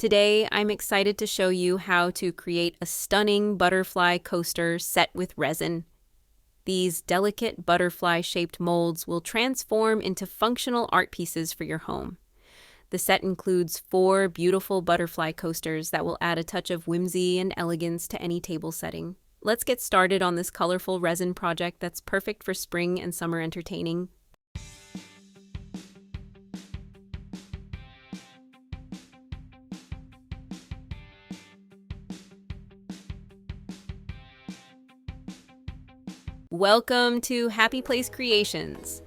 Today, I'm excited to show you how to create a stunning butterfly coaster set with resin. These delicate butterfly-shaped molds will transform into functional art pieces for your home. The set includes 4 beautiful butterfly coasters that will add a touch of whimsy and elegance to any table setting. Let's get started on this colorful resin project that's perfect for spring and summer entertaining. Welcome to Happy Place Creations.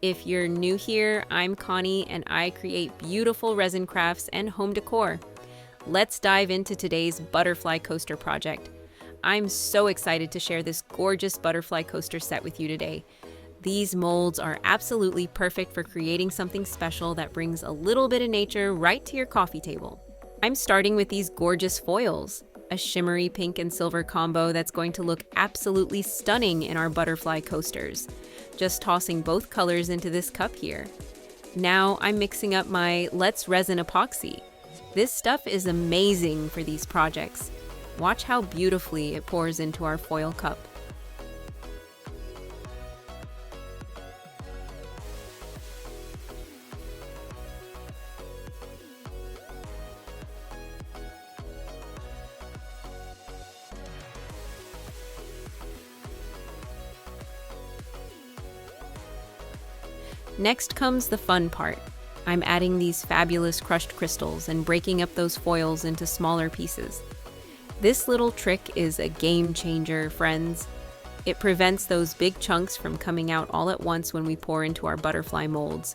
If you're new here, I'm Connie and I create beautiful resin crafts and home decor. Let's dive into today's butterfly coaster project. I'm so excited to share this gorgeous butterfly coaster set with you today. These molds are absolutely perfect for creating something special that brings a little bit of nature right to your coffee table. I'm starting with these gorgeous foils, a shimmery pink and silver combo that's going to look absolutely stunning in our butterfly coasters. Just tossing both colors into this cup here. Now I'm mixing up my Let's Resin epoxy. This stuff is amazing for these projects. Watch how beautifully it pours into our foil cup. Next comes the fun part. I'm adding these fabulous crushed crystals and breaking up those foils into smaller pieces. This little trick is a game changer, friends. It prevents those big chunks from coming out all at once when we pour into our butterfly molds.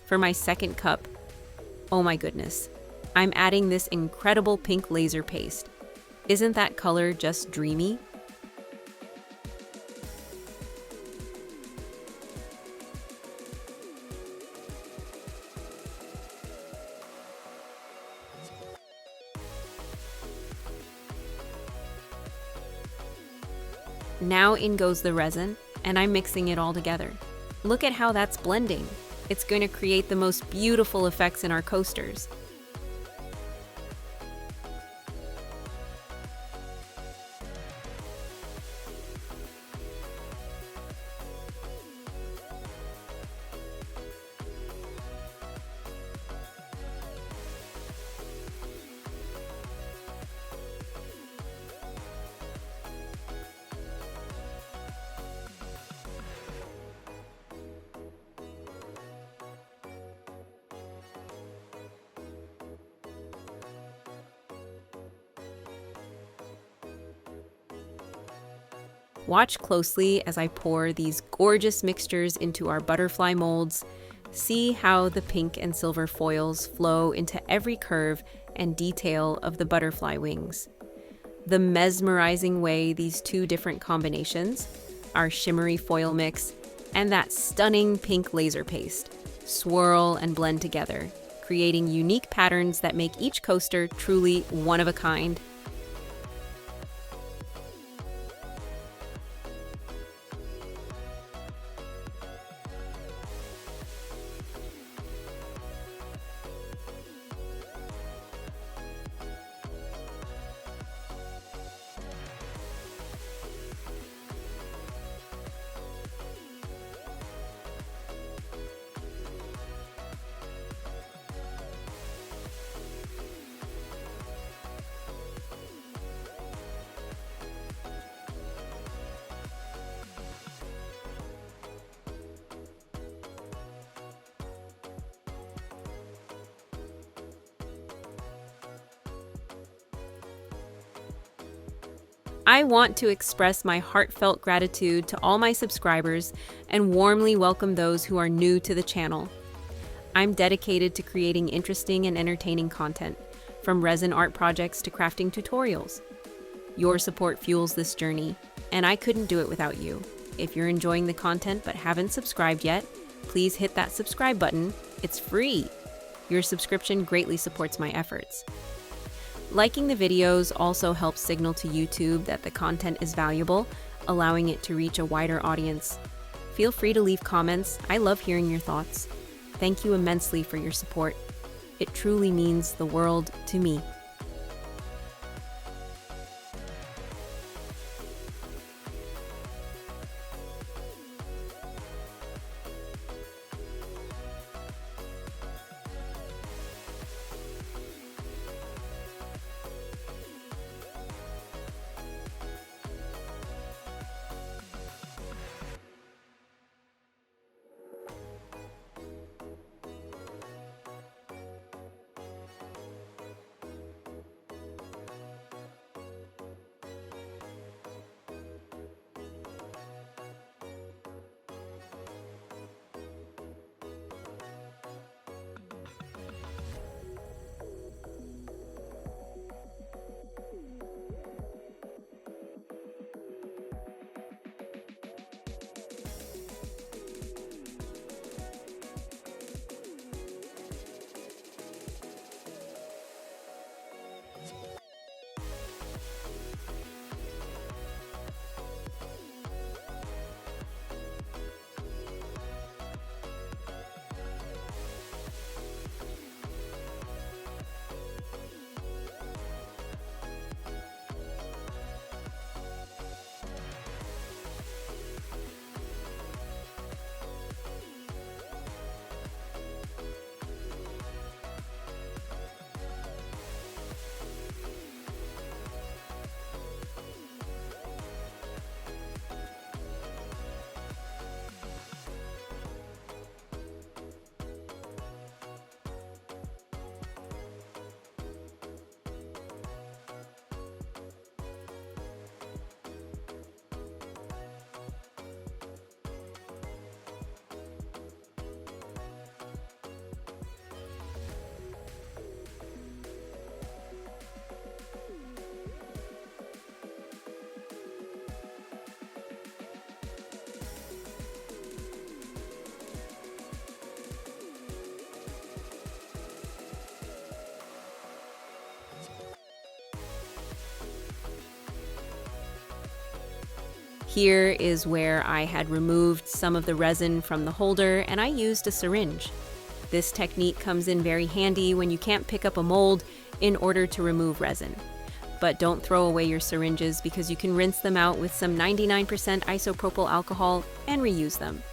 For my second cup, oh my goodness, I'm adding this incredible pink laser paste. Isn't that color just dreamy? Now in goes the resin, and I'm mixing it all together. Look at how that's blending. It's going to create the most beautiful effects in our coasters. Watch closely as I pour these gorgeous mixtures into our butterfly molds. See how the pink and silver foils flow into every curve and detail of the butterfly wings. The mesmerizing way these two different combinations, our shimmery foil mix and that stunning pink laser paste, swirl and blend together, creating unique patterns that make each coaster truly one of a kind. I want to express my heartfelt gratitude to all my subscribers and warmly welcome those who are new to the channel. I'm dedicated to creating interesting and entertaining content, from resin art projects to crafting tutorials. Your support fuels this journey, and I couldn't do it without you. If you're enjoying the content but haven't subscribed yet, please hit that subscribe button. It's free. Your subscription greatly supports my efforts. Liking the videos also helps signal to YouTube that the content is valuable, allowing it to reach a wider audience. Feel free to leave comments. I love hearing your thoughts. Thank you immensely for your support. It truly means the world to me. Here is where I had removed some of the resin from the holder and I used a syringe. This technique comes in very handy when you can't pick up a mold in order to remove resin. But don't throw away your syringes because you can rinse them out with some 99% isopropyl alcohol and reuse them.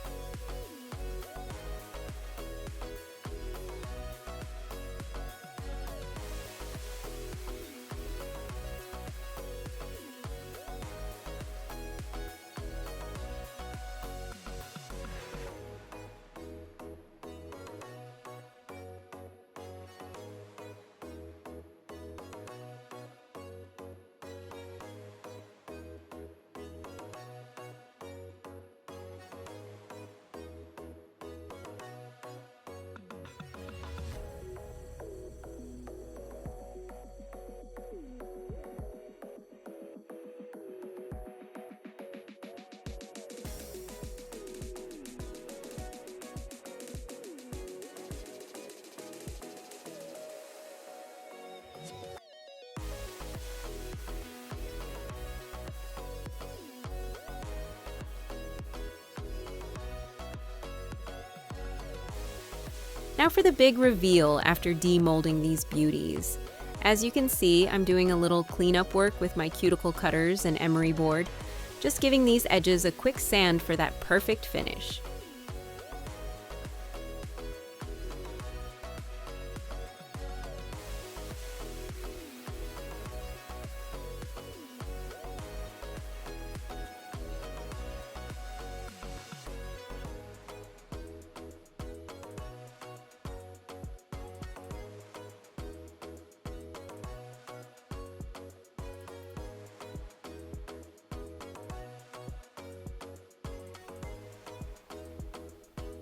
Now for the big reveal after demolding these beauties. As you can see, I'm doing a little cleanup work with my cuticle cutters and emery board, just giving these edges a quick sand for that perfect finish.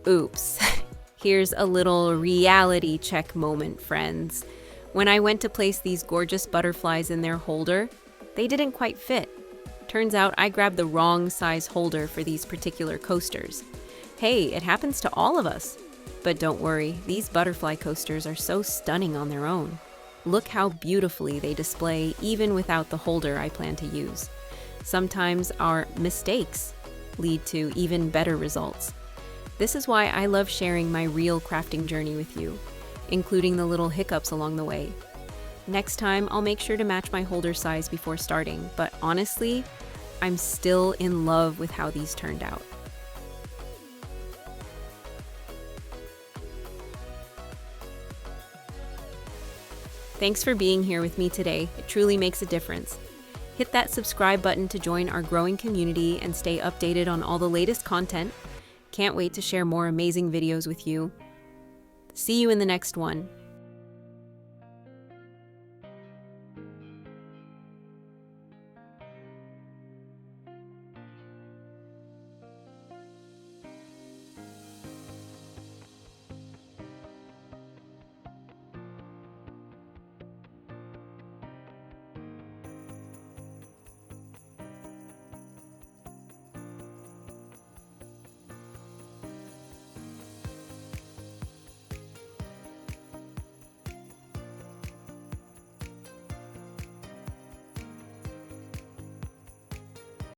Oops. Here's a little reality check moment, friends. When I went to place these gorgeous butterflies in their holder, they didn't quite fit. Turns out I grabbed the wrong size holder for these particular coasters. Hey, it happens to all of us. But don't worry, these butterfly coasters are so stunning on their own. Look how beautifully they display even without the holder I plan to use. Sometimes our mistakes lead to even better results. This is why I love sharing my real crafting journey with you, including the little hiccups along the way. Next time, I'll make sure to match my holder size before starting, but honestly, I'm still in love with how these turned out. Thanks for being here with me today. It truly makes a difference. Hit that subscribe button to join our growing community and stay updated on all the latest content. Can't wait to share more amazing videos with you. See you in the next one.